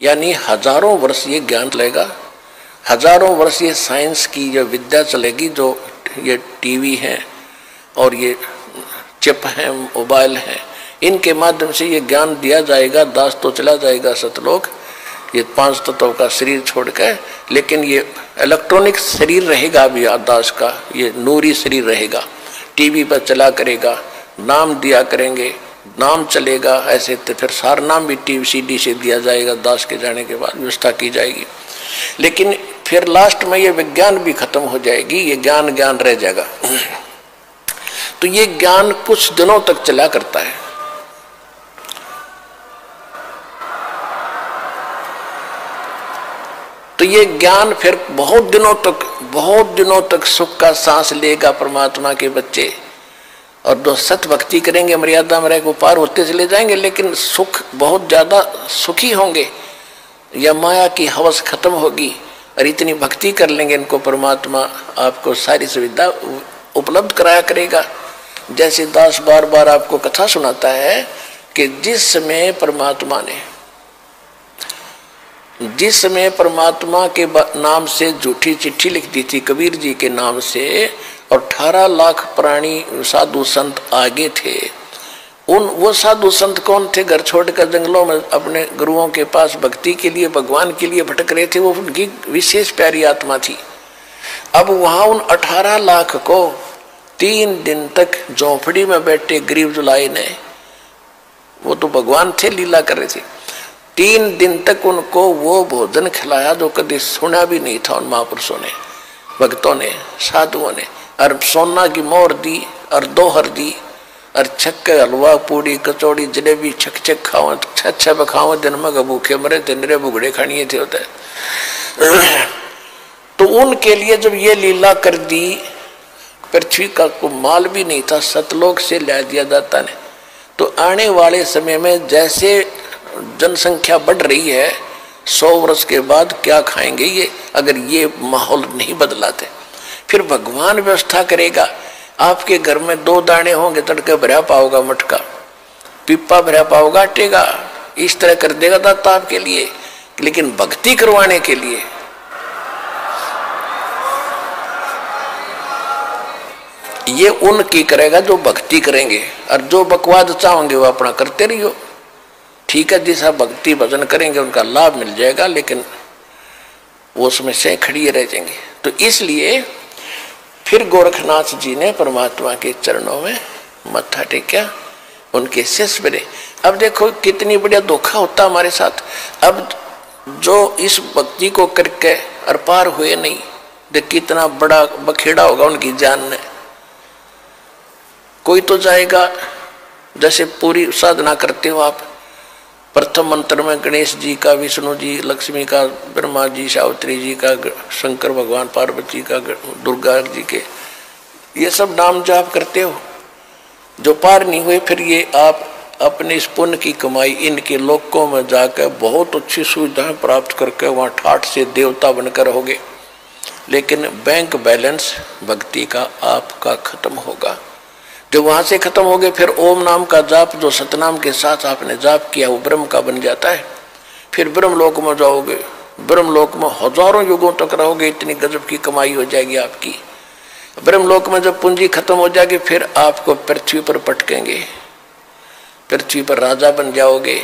यानी हजारों वर्ष ये ज्ञान चलेगा, हजारों वर्ष ये साइंस की जो विद्या चलेगी, जो ये टीवी है और ये चिप है, मोबाइल है, इनके माध्यम से ये ज्ञान दिया जाएगा। दास तो चला जाएगा सतलोक, ये 5 तत्वों का शरीर छोड़कर, लेकिन ये इलेक्ट्रॉनिक शरीर रहेगा अभी दास का, ये नूरी शरीर रहेगा। टीवी पर चला करेगा, नाम दिया करेंगे, नाम चलेगा ऐसे, तो फिर सार नाम भी टीवी सीडी से दिया जाएगा। दास के जाने के बाद व्यवस्था की जाएगी, लेकिन फिर लास्ट में ये विज्ञान भी खत्म हो जाएगी, ये ज्ञान ज्ञान रह जाएगा। तो ये ज्ञान कुछ दिनों तक चला करता है। तो ये ज्ञान फिर बहुत दिनों तक सुख का सांस लेगा परमात्मा के बच्चे, और जो सत भक्ति करेंगे मर्यादा में रह पार होते चले जाएंगे, लेकिन सुख बहुत ज्यादा सुखी होंगे। या माया की हवस खत्म होगी और इतनी भक्ति कर लेंगे, इनको परमात्मा आपको सारी सुविधा उपलब्ध कराया करेगा। जैसे दास बार बार आपको कथा सुनाता है कि जिस समय परमात्मा के नाम से झूठी चिट्ठी लिख दी थी कबीर जी के नाम से, और 18 लाख प्राणी साधु संत आगे थे। वो साधु संत कौन थे? घर छोड़कर जंगलों में अपने गुरुओं के पास भक्ति के लिए, भगवान के लिए भटक रहे थे। वो उनकी विशेष प्यारी आत्मा थी। अब वहां उन 18 लाख को 3 दिन तक झोंपड़ी में बैठे गरीब जुलाई ने, वो तो भगवान थे, लीला कर रहे थे, 3 दिन तक उनको वो भोजन खिलाया जो कभी सुना भी नहीं था उन महापुरुषों ने, भक्तों ने, साधुओं ने। और सोना की मोहर दी और दोहर दी, और छक्के हलवा पूड़ी कचौड़ी जलेबी छक छक खाओ, छह खाओ, दिन में भूखे मरे थे, निरे बुगड़े खानिए थे होते। तो उनके लिए जब ये लीला कर दी, पृथ्वी का को माल भी नहीं था, सतलोक से ला दिया दाता ने। तो आने वाले समय में जैसे जनसंख्या बढ़ रही है, 100 वर्ष के बाद क्या खाएंगे ये, अगर ये माहौल नहीं बदलाते? फिर भगवान व्यवस्था करेगा। आपके घर में 2 दाने होंगे, तड़के भरा पाओगा मटका, पिप्पा भरा पाओगा आटेगा, इस तरह कर देगा दाता आपके लिए। लेकिन भक्ति करवाने के लिए ये उनकी करेगा जो भक्ति करेंगे, और जो बकवाद चाहोगे वो अपना करते रहियो। ठीक है, जैसा भक्ति भजन करेंगे उनका लाभ मिल जाएगा, लेकिन वो उसमें से खड़ी रह जाएंगे। तो इसलिए फिर गोरखनाथ जी ने परमात्मा के चरणों में मत्था टेका, उनके शिष्य बने। अब देखो कितनी बढ़िया धोखा होता हमारे साथ। अब जो इस भक्ति को करके और पार हुए नहीं, देख कितना बड़ा बखेड़ा होगा उनकी जान में। कोई तो जाएगा, जैसे पूरी साधना करते हो आप, प्रथम मंत्र में गणेश जी का, विष्णु जी, लक्ष्मी का, ब्रह्मा जी, सावित्री जी का, शंकर भगवान, पार्वती का, दुर्गा जी के, ये सब नाम जाप करते हो। जो पार नहीं हुए, फिर ये आप अपने इस पुण्य की कमाई इनके लोकों में जाकर बहुत अच्छी सुविधाएं प्राप्त करके वहाँ ठाठ से देवता बनकर रहोगे, लेकिन बैंक बैलेंस भक्ति का आपका खत्म होगा। जब वहां से खत्म हो गए, फिर ओम नाम का जाप जो सतनाम के साथ आपने जाप किया वो ब्रह्म का बन जाता है। फिर ब्रह्मलोक में जाओगे, ब्रह्मलोक में हजारों युगों तक रहोगे, इतनी गजब की कमाई हो जाएगी आपकी। ब्रह्मलोक में जब पूंजी खत्म हो जाएगी, फिर आपको पृथ्वी पर पटकेंगे, पृथ्वी पर राजा बन जाओगे।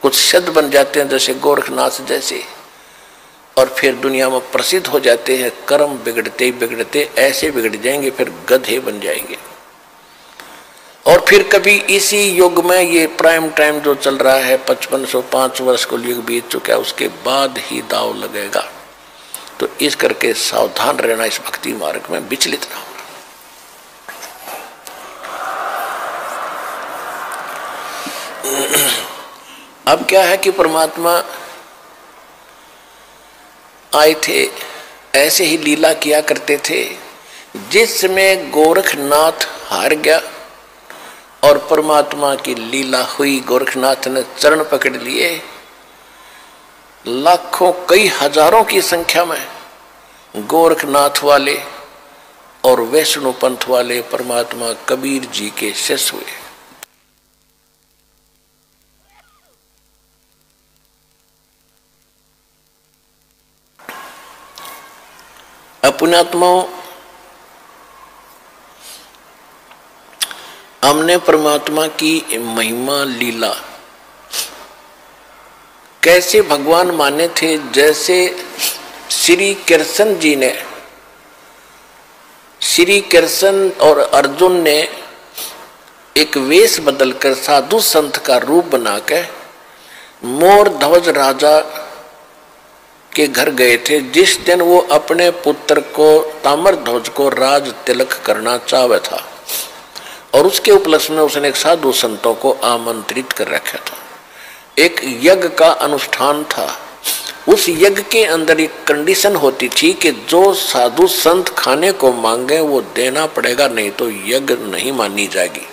कुछ सिद्ध बन जाते हैं जैसे गोरखनाथ जैसे, और फिर दुनिया में प्रसिद्ध हो जाते हैं। कर्म बिगड़ते बिगड़ते ऐसे बिगड़ जाएंगे, फिर गधे बन जाएंगे। और फिर कभी इसी युग में, ये प्राइम टाइम जो चल रहा है, 5505 वर्ष को युग बीत चुका है, उसके बाद ही दाव लगेगा। तो इस करके सावधान रहना, इस भक्ति मार्ग में विचलित ना होना। अब क्या है कि परमात्मा आए थे, ऐसे ही लीला किया करते थे। जिस समय गोरखनाथ हार गया और परमात्मा की लीला हुई, गोरखनाथ ने चरण पकड़ लिए, लाखों कई हजारों की संख्या में गोरखनाथ वाले और वैष्णो पंथ वाले परमात्मा कबीर जी के शिष्य हुए। पुण्यात्माओं, हमने परमात्मा की महिमा लीला कैसे भगवान माने थे, जैसे श्री कृष्ण जी ने, श्री कृष्ण और अर्जुन ने एक वेश बदलकर साधु संत का रूप बनाकर मोर ध्वज राजा के घर गए थे, जिस दिन वो अपने पुत्र को ताम्र ध्वज को राज तिलक करना चाहता था, और उसके उपलक्ष्य में उसने एक साधु संतों को आमंत्रित कर रखा था। एक यज्ञ का अनुष्ठान था। उस यज्ञ के अंदर एक कंडीशन होती थी कि जो साधु संत खाने को मांगे वो देना पड़ेगा, नहीं तो यज्ञ नहीं मानी जाएगी।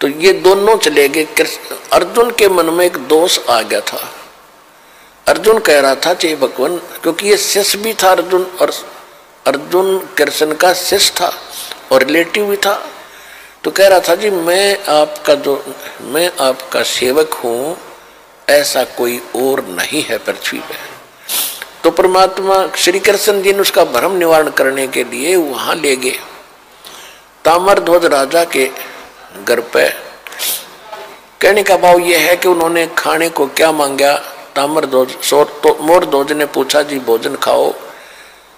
तो ये दोनों चले गए। अर्जुन के मन में एक दोष आ गया था। अर्जुन कह रहा था जय भगवान, क्योंकि ये शिष्य भी था अर्जुन, और अर्जुन कृष्ण का शिष्य था और रिलेटिव भी था। तो कह रहा था जी मैं आपका सेवक हूँ, ऐसा कोई और नहीं है पृथ्वी पे। तो परमात्मा श्री कृष्ण जी ने उसका भ्रम निवारण करने के लिए वहां ले गए ताम्रध्वज राजा के घर पे। कहने का भाव यह है कि उन्होंने खाने को क्या मांगा। ताम्रध्वज तो मोरध्वज ने पूछा जी भोजन खाओ।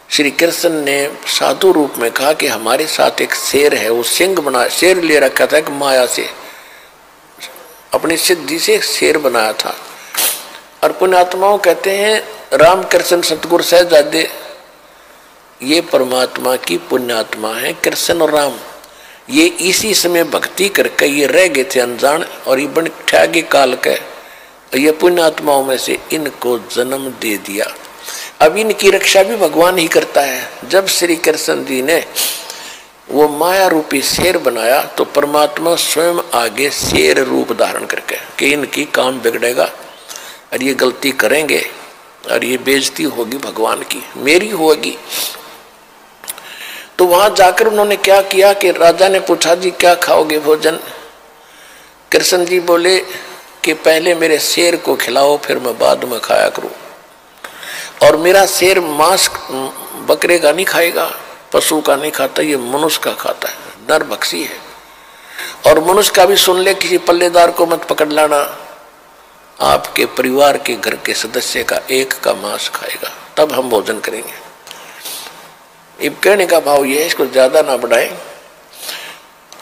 श्री कृष्ण ने साधु रूप में कहा कि हमारे साथ एक शेर है, वो सिंह बना शेर ले रखा था, एक माया से अपनी सिद्धि से शेर बनाया था। और पुण्यात्माओं कहते हैं रामकृष्ण सतगुरु सहजादे ये परमात्मा की पुण्यात्मा है। कृष्ण और राम ये इसी समय भक्ति करके ये रह गए थे अनजान, और ये बन ठगे काल के ये पुण्यात्माओं में से इनको जन्म दे दिया। अब इनकी रक्षा भी भगवान ही करता है। जब श्री कृष्ण जी ने वो माया रूपी शेर बनाया तो परमात्मा स्वयं आगे शेर रूप धारण करके कि इनकी काम बिगड़ेगा और ये गलती करेंगे और ये बेइज्जती होगी भगवान की, मेरी होगी। तो वहां जाकर उन्होंने क्या किया कि राजा ने पूछा जी क्या खाओगे भोजन। कृष्ण जी बोले कि पहले मेरे शेर को खिलाओ, फिर मैं बाद में खाया करूं। और मेरा शेर मांस बकरे का नहीं खाएगा, पशु का नहीं खाता, ये मनुष्य का खाता है, नरभक्षी है। और मनुष्य का भी सुन ले, किसी पल्लेदार को मत पकड़ लाना, आपके परिवार के घर के सदस्य का एक का मांस खाएगा, तब हम भोजन करेंगे। अब कहने का भाव यह है, इसको ज्यादा ना बढ़ाएं।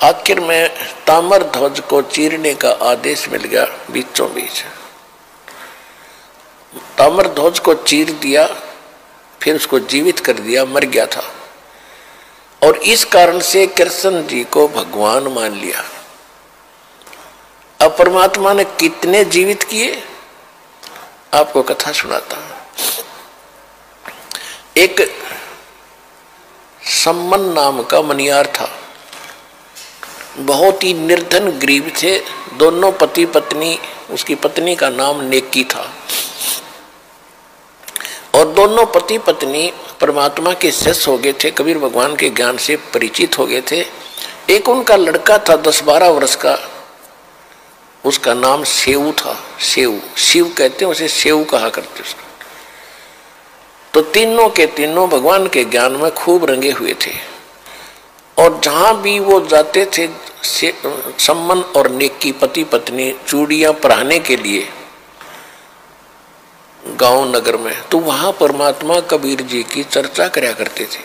आखिर में ताम्र ध्वज को चीरने का आदेश मिल गया। बीचों बीच ताम्र ध्वज को चीर दिया, फिर उसको जीवित कर दिया, मर गया था। और इस कारण से कृष्ण जी को भगवान मान लिया। अब परमात्मा ने कितने जीवित किए आपको कथा सुनाता हूं। एक सम्मन नाम का मनियार था, बहुत ही निर्धन गरीब थे। दोनों पति पत्नी, उसकी पत्नी का नाम नेकी था, और दोनों पति पत्नी परमात्मा के शिष्य हो गए थे, कबीर भगवान के ज्ञान से परिचित हो गए थे। एक उनका लड़का था 10-12 वर्ष का, उसका नाम सेऊ था। सेऊ, शिव कहते हैं उसे, सेऊ कहा करते उसको। तो तीनों के तीनों भगवान के ज्ञान में खूब रंगे हुए थे, और जहां भी वो जाते थे सम्मन और नेकी पति पत्नी चूड़ियां पहनाने के लिए गांव नगर में, तो वहां परमात्मा कबीर जी की चर्चा करया करते थे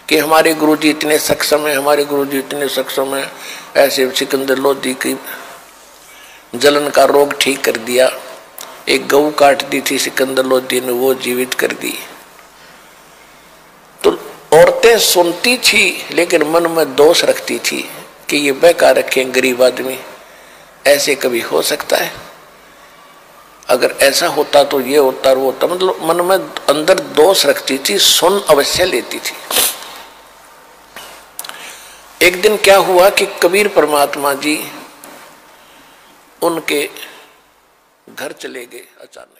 कि हमारे गुरुजी इतने सक्षम है, हमारे गुरुजी इतने सक्षम है। ऐसे सिकंदर लोधी की जलन का रोग ठीक कर दिया, एक गऊ काट दी थी सिकंदर लोधी ने, वो जीवित कर दी। तो औरतें सुनती थी लेकिन मन में दोष रखती थी कि ये बेकार रखे गरीब आदमी, ऐसे कभी हो सकता है? अगर ऐसा होता तो ये होता वो होता, मतलब मन में अंदर दोष रखती थी, सुन अवश्य लेती थी। एक दिन क्या हुआ कि कबीर परमात्मा जी उनके घर चले गए अचानक।